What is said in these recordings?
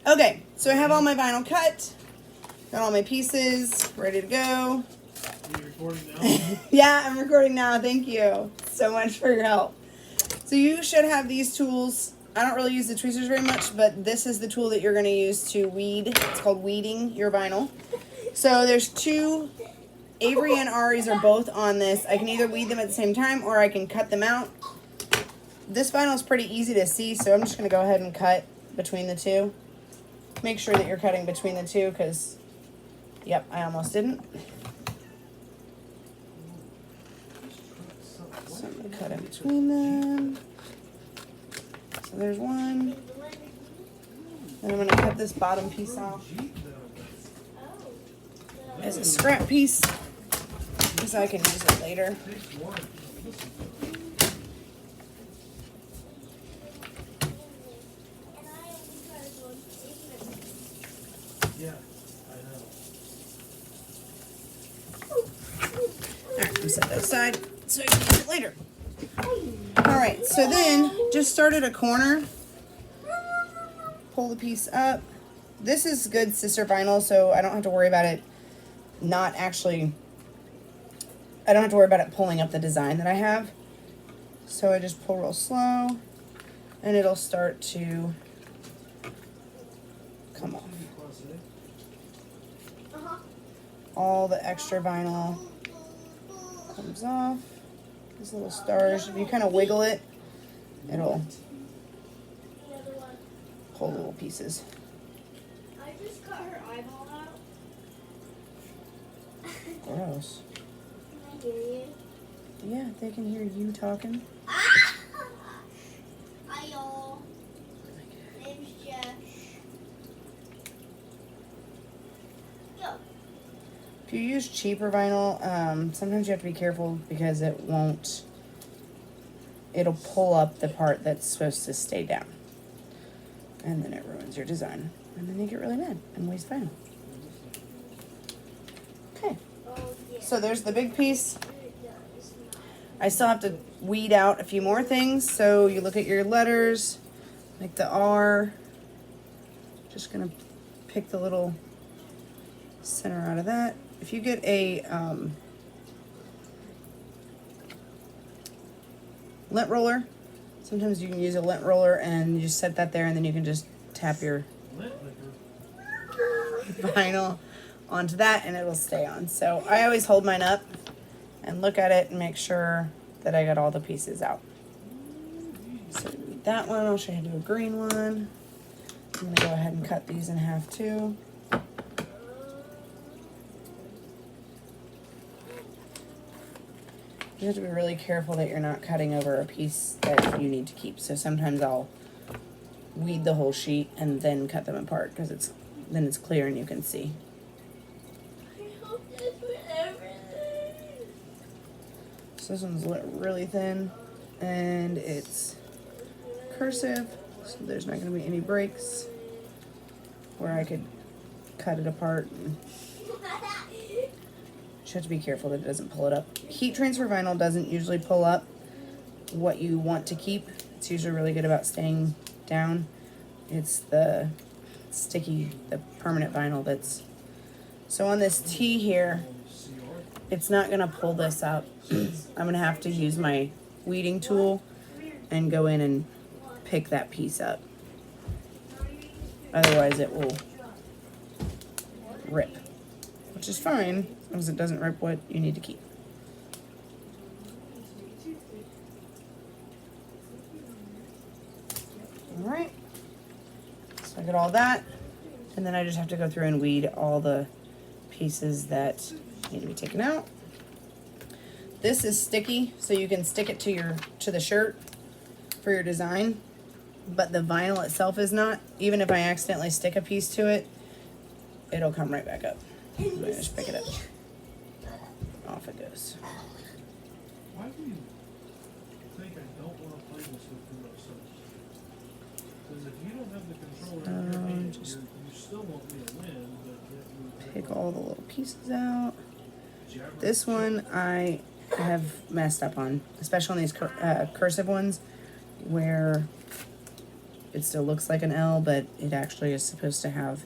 Okay, so I have all my vinyl cut. Got all my pieces ready to go. Are you recording now? Yeah, I'm recording now. Thank you so much for your help. So you should have these tools. I don't really use the tweezers very much, but this is the tool that you're going to use to weed. It's called weeding your vinyl. So there's two, Avery and Ari's are both on this. I can either weed them at the same time or I can cut them out. This vinyl is pretty easy to see, so I'm just going to go ahead and cut between the two. Make sure that you're cutting between the two because, yep, I almost didn't. So I'm going to cut in between them. So there's one. Then I'm going to cut this bottom piece off as a scrap piece because I can use it later. Yeah, I know. Alright, I'm gonna set that aside so I can use it later. Alright, so then just start at a corner. Pull the piece up. This is good sister vinyl, so I don't have to worry about it I don't have to worry about it pulling up the design that I have. So I just pull real slow and it'll start to come off. All the extra vinyl comes off. These little stars, if you kind of wiggle it, it'll pull little pieces. I just cut her eyeball out. Gross. Can I hear you? Yeah, they can hear you talking. Ah! Hi y'all. Name's Josh. Go. If you use cheaper vinyl, sometimes you have to be careful because it'll pull up the part that's supposed to stay down. And then it ruins your design. And then you get really mad and waste vinyl. Okay, Oh yeah. so there's the big piece. It does. I still have to weed out a few more things. So you look at your letters, like the R. Just gonna pick the little center out of that. If you get a lint roller, sometimes you can use a lint roller and you just set that there and then you can just tap your Lint liquor. vinyl onto that and it'll stay on. So I always hold mine up and look at it and make sure that I got all the pieces out. So that one, I'll show you how to do a green one. I'm gonna go ahead and cut these in half too. You have to be really careful that you're not cutting over a piece that you need to keep. So sometimes I'll weed the whole sheet and then cut them apart because then it's clear and you can see. I hope that's for everything. So this one's lit really thin and it's cursive, so there's not going to be any breaks where I could cut it apart. And you have to be careful that it doesn't pull it up. Heat transfer vinyl doesn't usually pull up what you want to keep. It's usually really good about staying down. It's the sticky, the permanent vinyl that's... So on this T here, it's not going to pull this up. I'm going to have to use my weeding tool and go in and pick that piece up. Otherwise it will rip, which is fine as long as it doesn't rip what you need to keep. Alright, so I got all that, and then I just have to go through and weed all the pieces that need to be taken out. This is sticky, so you can stick it to the shirt for your design, but the vinyl itself is not. Even if I accidentally stick a piece to it, it'll come right back up. I'm gonna just pick it up. Off it goes. Why do you think I don't want to play this with you ourselves? Because if you don't have the controller in your hand, Just you still want me to win, but yet you pick all the little pieces out. This one I have messed up on, especially on these cursive ones where it still looks like an L, but it actually is supposed to have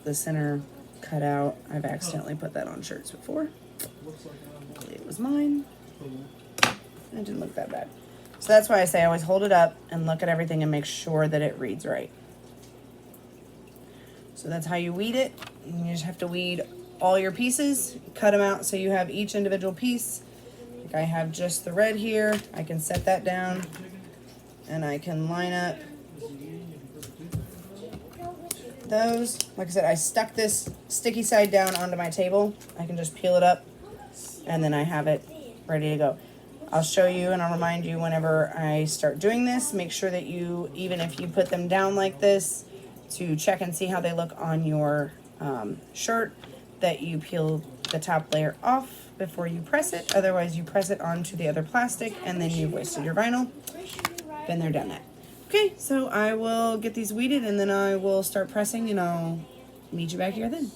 the center cut out. I've accidentally put that on shirts before. Looks like I'm on It was mine. the It didn't look that bad. So that's why I say always hold it up and look at everything and make sure that it reads right. So that's how you weed it. You just have to weed all your pieces, cut them out so you have each individual piece. Like I have just the red here. I can set that down and I can line up those. Like I said, I stuck this sticky side down onto my table. I can just peel it up and then I have it ready to go. I'll show you and I'll remind you whenever I start doing this. Make sure that you, even if you put them down like this, to check and see how they look on your shirt, that you peel the top layer off before you press it. Otherwise you press it onto the other plastic and then you've wasted your vinyl. Been there, done that. Okay, so I will get these weeded and then I will start pressing and I'll meet you back here then.